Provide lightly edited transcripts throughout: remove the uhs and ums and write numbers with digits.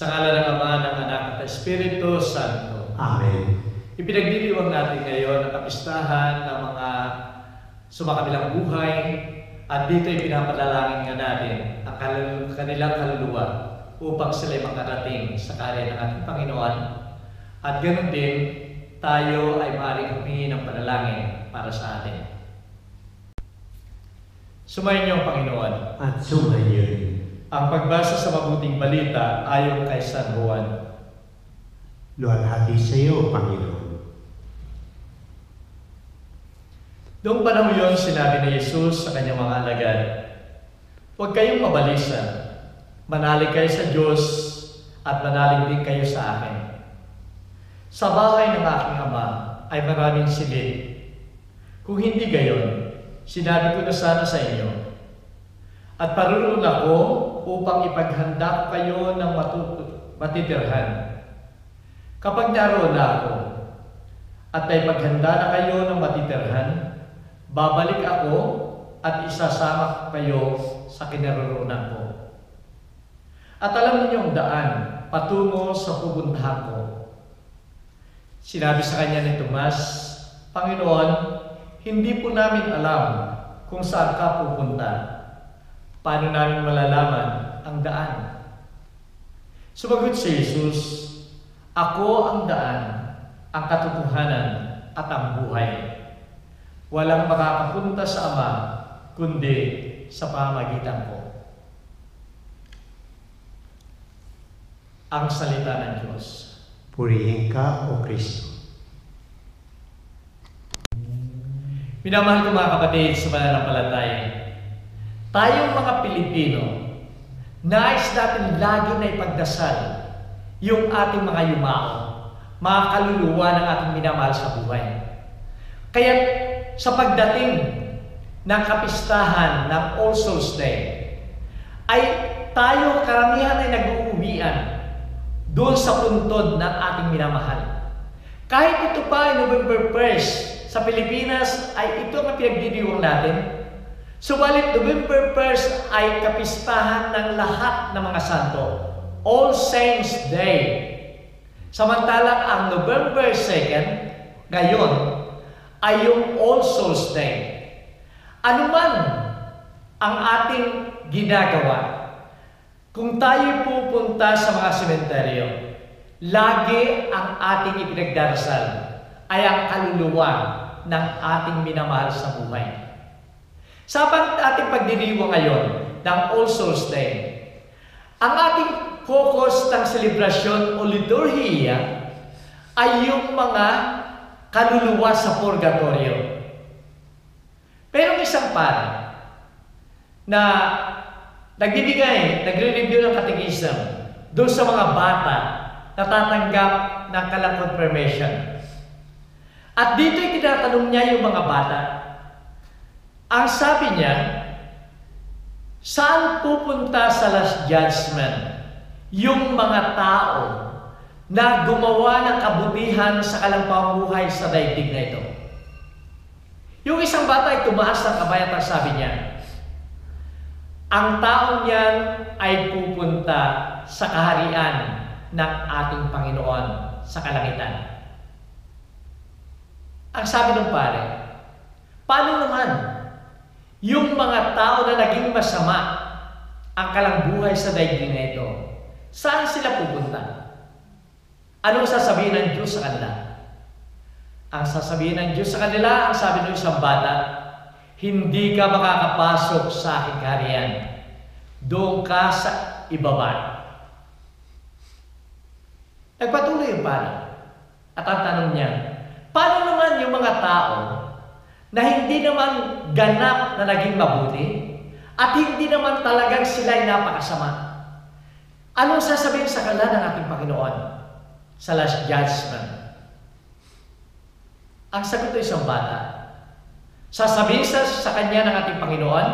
Sa ngalan ng Ama, ng Anak at Espiritu Santo. Amen. Ipinagdiriwang natin ngayon ang kapistahan ng mga sumakabilang buhay at dito ipinapadalangin nga natin ang kanilang kaluluwa upang sila'y makarating sa karya ng ating Panginoon. At ganoon din, tayo ay maaaring humingi ng panalangin para sa atin. Sumayin niyo ang Panginoon. At sumayin niyo rin. Ang pagbasa sa mabuting balita ayon kay San Juan. Luwalhati sa iyo, Panginoon. Noong panahon yun, sinabi ni Jesus sa kanyang mga alagad, "Huwag kayong mabalisa. Manalig kayo sa Diyos at manalig din kayo sa akin. Sa bahay ng aking Ama ay maraming silid. Kung hindi gayon, sinabi ko na sana sa inyo. At paruroon ako upang ipaghanda ko kayo ng matitirhan. Kapag naroon na ako at may paghanda na kayo ng matitirhan, babalik ako at isasama kayo sa kinaroroonan ko. At alam niyo ang daan patungo sa pupuntahan ko." Sinabi sa kanya ni Tomas, "Panginoon, hindi po namin alam kung saan ka pupunta. Paano namin malalaman ang daan?" Sumagot si Jesus, "Ako ang daan, ang katotohanan at ang buhay. Walang makakapunta sa Ama kundi sa pamamagitan ko." Ang salita ng Diyos. Purihin ka, O Kristo. Minamahal ko mga kapatid sa pananampalataya, tayong mga Pilipino, nais natin lagi na ipagdasal yung ating mga yumao, mga kaluluwa ng ating minamahal sa buhay. Kaya sa pagdating ng kapistahan ng All Souls Day, ay tayo karamihan ay nag-uuwian doon sa puntod ng ating minamahal. Kahit ito pa ay November 1st, sa Pilipinas ay ito ang pinagdiriwang natin. Subalit November 1st ay kapistahan ng lahat ng mga santo, All Saints Day. Samantalang ang November 2nd, ngayon, ay yung All Souls Day. Ano man ang ating ginagawa, kung tayo pupunta sa mga sementeryo, lagi ang ating ipinagdarasal ay ang kaluluwa ng ating minamahal sa buhay. Sa ating pagdiriwang ngayon ng All Souls Day, ang ating focus ng selebrasyon o liturhiya ay yung mga kaluluwa sa purgatorio. Pero isang pare na nagre-review ng katekism doon sa mga bata na tatanggap ng kalang confirmation. At dito tinatanong niya yung mga bata. Ang sabi niya, saan pupunta sa Last Judgment yung mga tao na gumawa ng kabutihan sa kalang pamumuhay sa daigdig na ito? Yung isang bata ay tumaas ng kamay at sabi niya, ang taong yan ay pupunta sa kaharian ng ating Panginoon sa kalangitan. Ang sabi ng pare, paano naman yung mga tao na naging masama ang kalambuhay sa daigdig na ito? Saan sila pupunta? Anong sasabihin ng Diyos sa kanila? Ang sasabihin ng Diyos sa kanila, ang sabi ng isang bata, hindi ka makakapasok sa aking kaharian. Doon ka sa ibaba. Nagpatuloy yung pare. At ang tanong niya, paano naman yung mga tao na hindi naman ganap na naging mabuti at hindi naman talagang sila'y napakasama? Anong sasabihin sa kanila ng ating Panginoon sa Last Judgment? Ang sagot ay isang bata. Sasabihin sa kanya ng ating Panginoon,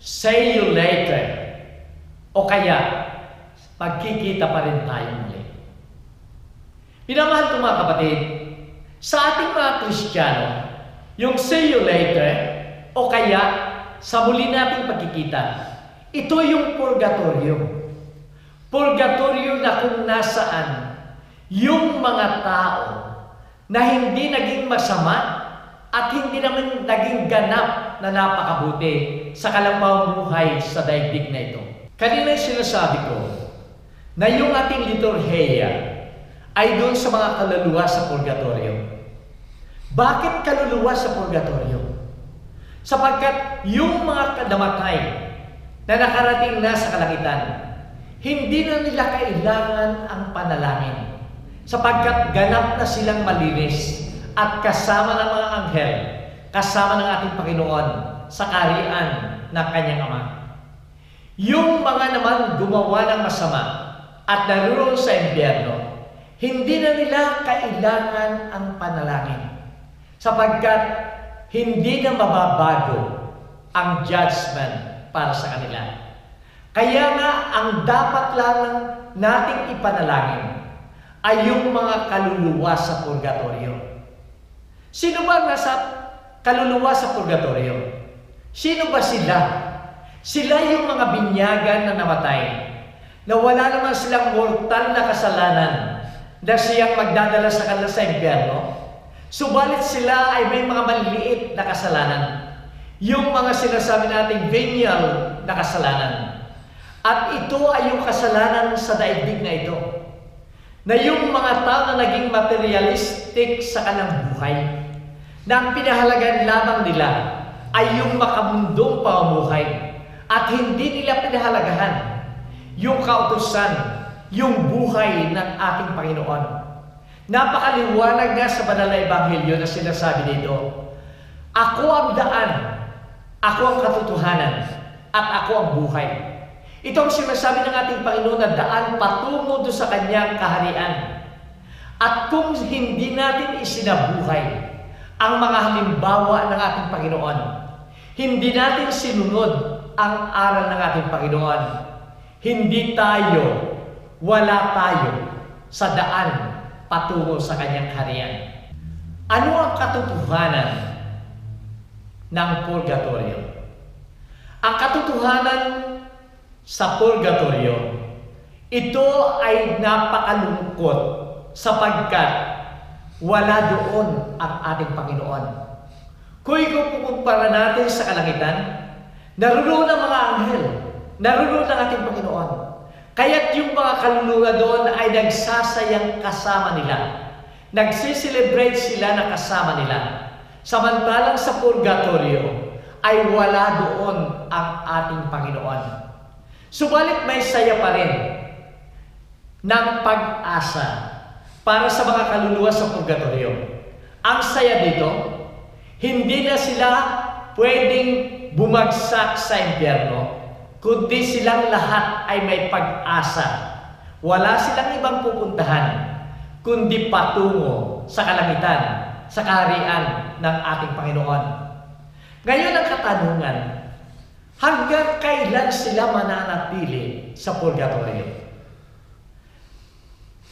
"See you later." O kaya, magkikita pa rin tayo muli. Minamahal ko mga kapatid, sa ating mga Kristiyano, yung "see you later" o kaya sa muli nating pagkikita, ito yung purgatorio. Purgatorio na kung nasaan yung mga tao na hindi naging masama at hindi naman naging ganap na napakabuti sa kalampaubuhay sa daigdig na ito. Kanina sinasabi ko na yung ating liturhiya ay doon sa mga kaluluwa sa purgatorio. Bakit kaluluwa sa purgatorio? Sapagkat yung mga namatay na nakarating na sa kalangitan, hindi na nila kailangan ang panalangin sapagkat ganap na silang malinis at kasama ng mga anghel, kasama ng ating Panginoon sa kaharian ng kanyang Ama. Yung mga naman gumawa ng masama at naroon sa impyerno, hindi na nila kailangan ang panalangin sapagkat hindi na mababago ang judgment para sa kanila. Kaya nga, ang dapat lang nating ipanalangin ay yung mga kaluluwa sa purgatorio. Sino ba nasa kaluluwa sa purgatorio? Sino ba sila? Sila yung mga binyagan na namatay, na wala naman silang mortal na kasalanan na siyang magdadala sa kanila sa impyerno. Subalit sila ay may mga maliliit na kasalanan. Yung mga sinasabi nating venial na kasalanan. At ito ay yung kasalanan sa daigdig na ito. Na yung mga tao na naging materialistic sa kanilang buhay, na ang pinahalagan lamang nila ay yung makamundong pamumuhay at hindi nila pinahalagahan yung kautusan, yung buhay ng ating Panginoon. Napakaliwanag nga sa banal na ebanghelyo na sinasabi dito, ako ang daan, ako ang katotohanan, at ako ang buhay. Ito ang sinasabi ng ating Panginoon na daan patungo doon sa kanyang kaharian. At kung hindi natin isinabuhay ang mga halimbawa ng ating Panginoon, hindi natin sinunod ang aral ng ating Panginoon, wala tayo sa daan patungo sa kanyang kaharian. Ano ang katotohanan ng purgatorio? Ang katotohanan sa purgatorio, ito ay napakalungkot sapagkat wala doon ang ating Panginoon. Kung ikukumpara natin sa kalangitan, naroon ang mga anghel, naroon ang ating Panginoon. Kaya't yung mga kaluluwa doon ay nagsasayang kasama nila. Nagsiselebrate sila na kasama nila. Samantalang sa purgatorio ay wala doon ang ating Panginoon. Subalit may saya pa rin ng pag-asa para sa mga kaluluwa sa purgatorio. Ang saya dito, hindi na sila pwedeng bumagsak sa impyerno, kundi silang lahat ay may pag-asa. Wala silang ibang pupuntahan, kundi patungo sa kalangitan, sa kaharian ng ating Panginoon. Ngayon ang katanungan, hanggang kailan sila mananatili sa purgatorio?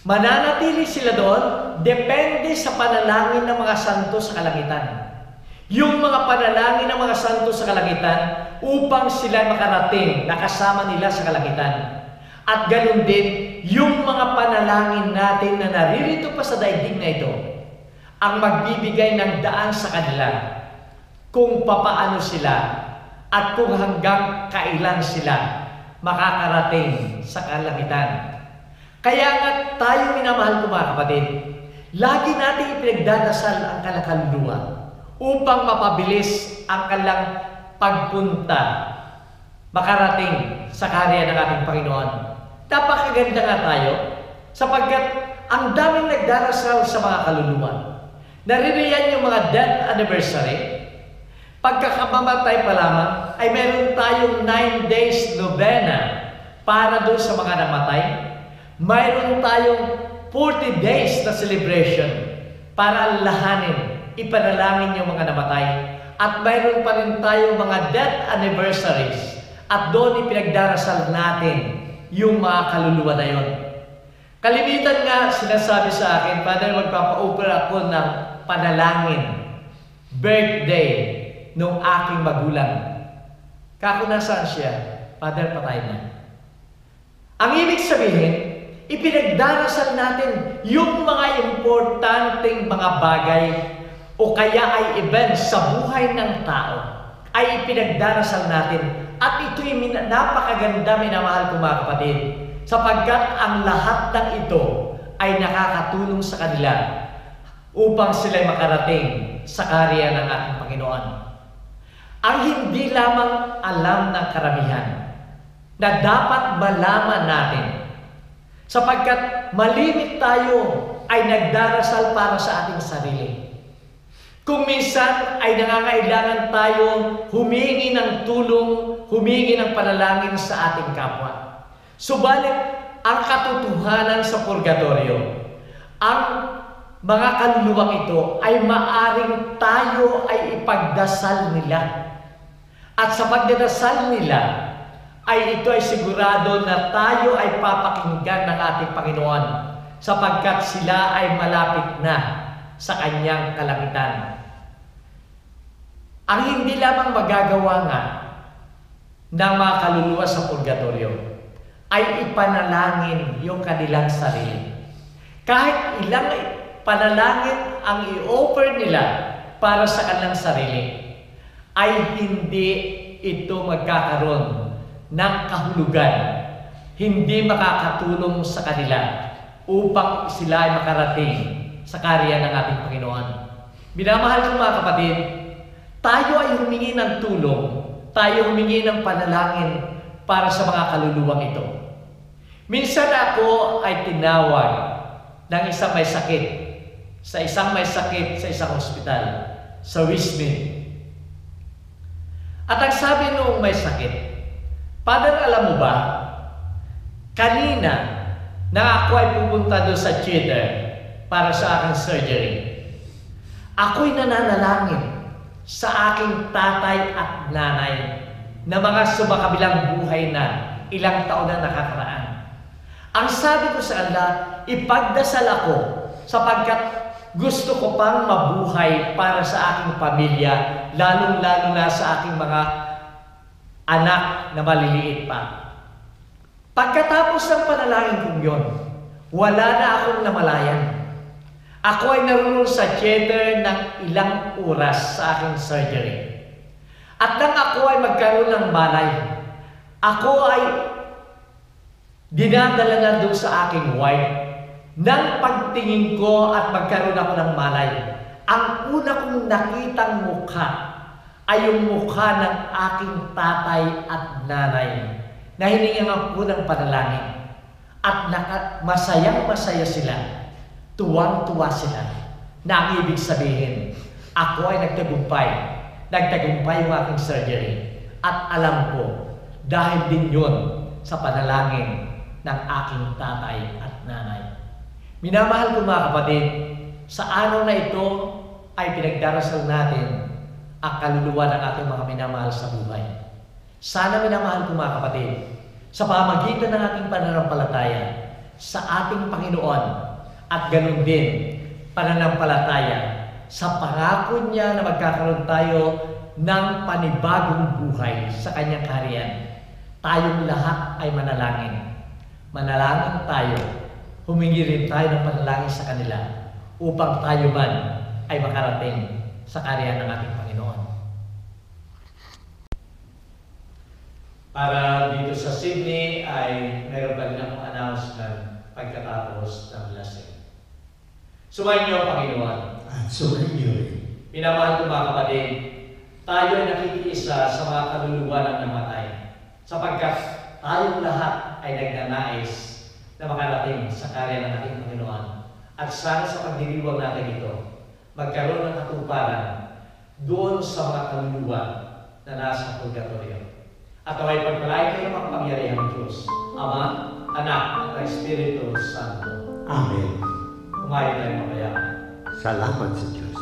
Mananatili sila doon, depende sa panalangin ng mga santo sa kalangitan. Yung mga panalangin ng mga santo sa kalangitan, upang sila makarating na kasama nila sa kalangitan. At ganun din, yung mga panalangin natin na naririto pa sa daigdig na ito, ang magbibigay ng daan sa kanila kung papaano sila at kung hanggang kailan sila makakarating sa kalangitan. Kaya nga tayo minamahal ko mga kapatid, lagi natin ipinagdadasal ang kaluluwa upang mapabilis ang kanilang pagpunta, makarating sa kaharian ng ating Panginoon. Napakaganda nga tayo sapagkat ang daming nagdarasal sa mga kaluluwa. Naririyan yung mga death anniversary. Pagkakamamatay pa lamang ay meron tayong 9 days novena para doon sa mga namatay. Mayroon tayong 40 days na celebration para alahanin, ipanalangin yung mga namatay. At mayroon pa rin tayong mga death anniversaries at doon ipinagdarasal natin yung mga kaluluwa na yun. Kalimitan nga sinasabi sa akin, Father, magpapa-offer ako ng panalangin, birthday nung aking magulang. Kako nasaan siya? Father, patay na. Ang ibig sabihin, ipinagdarasal natin yung mga importanteng mga bagay o kaya ay event sa buhay ng tao ay ipinagdarasal natin. At ito'y napakaganda, minamahal ko mga kapatid, sapagkat ang lahat ng ito ay nakakatulong sa kanila upang sila'y makarating sa kaharian ng ating Panginoon. Ang hindi lamang alam ng karamihan na dapat malaman natin, sapagkat malimit tayo ay nagdarasal para sa ating sarili. Kung minsan ay nangangailangan tayo humingi ng tulong, humingi ng panalangin sa ating kapwa. Subalit, ang katotohanan sa purgatorio, ang mga kaluluwang ito ay maaring tayo ay ipagdasal nila. At sa pagdadasal nila, ay ito ay sigurado na tayo ay papakinggan ng ating Panginoon sapagkat sila ay malapit na sa kanyang kalangitan. Ang hindi lamang magagawa nga ng mga kaluluwa sa purgatorio ay ipanalangin yung kanilang sarili. Kahit ilang panalangin ang i-offer nila para sa kanilang sarili, ay hindi ito magkakaroon ng kahulugan, hindi makakatulong sa kanila upang sila ay makarating sa kaharian ng ating Panginoon. Minamahal ko mga kapatid, tayo ay humingi ng tulong, tayo humingi ng panalangin para sa mga kaluluwang ito. Minsan ako ay tinawag ng isang may sakit, sa isang ospital, sa Wismin. At ang sabi noong may sakit, Father, alam mo ba, kanina na ako ay pupunta doon sa theater para sa aking surgery, ako'y nananalangin sa aking tatay at nanay na mga sumakabilang buhay na ilang taon na nakakaraan. Ang sabi ko sa kanila, ipagdasal ako sapagkat gusto ko pang mabuhay para sa aking pamilya, lalong-lalo na sa aking mga anak na maliliit pa. Pagkatapos ng panalangin kong yon, wala na akong namalayan. Ako ay naroon sa theater ng ilang oras sa aking surgery. At nang ako ay magkaroon ng malay, ako ay dinadala na doon sa aking wife. Nang pagtingin ko at magkaroon ako ng malay, ang una kong nakitang mukha ay yung mukha ng aking tatay at nanay na hiningan ako ng panalangin. At masayang-masaya sila. Tuwang-tuwa sila na ang ibig sabihin, ako ay nagtagumpay yung aking surgery. At alam ko, dahil din yun sa panalangin ng aking tatay at nanay. Minamahal ko mga kapatid, sa araw na ito ay pinagdarasal natin ang kaluluwa ng ating mga minamahal sa buhay. Sana minamahal ko mga kapatid, sa pamagitan ng ating pananampalataya sa ating Panginoon, at ganun din, pananampalataya sa pangako niya na magkakaroon tayo ng panibagong buhay sa kanyang kaharian. Tayong lahat ay manalangin. Manalangin tayo. Humingi rin tayo ng panalangin sa kanila upang tayo man ay makarating sa kaharian ng ating Panginoon. Para dito sa Sydney ay mayroon pa rin akong announcement pagkatapos ng blessing. Sumayin niyo ang Panginoon. At sumayin niyo rin. Minamahal ko mga kapatid, tayo ay nakikiisa sa mga kaluluwa ng namatay sapagkat tayong lahat ay nagnanais na makarating sa kaharian ng ating Panginoon. At sana sa pagdiriwang natin ito, magkaroon ng katuparan doon sa mga kaluluwa na nasa purgatorio. At away pagpalain kayo makapangyarihang Diyos, Ama, Anak, at Espiritu Santo. Amen. Kumain tayo mamaya. Salamat sa Diyos.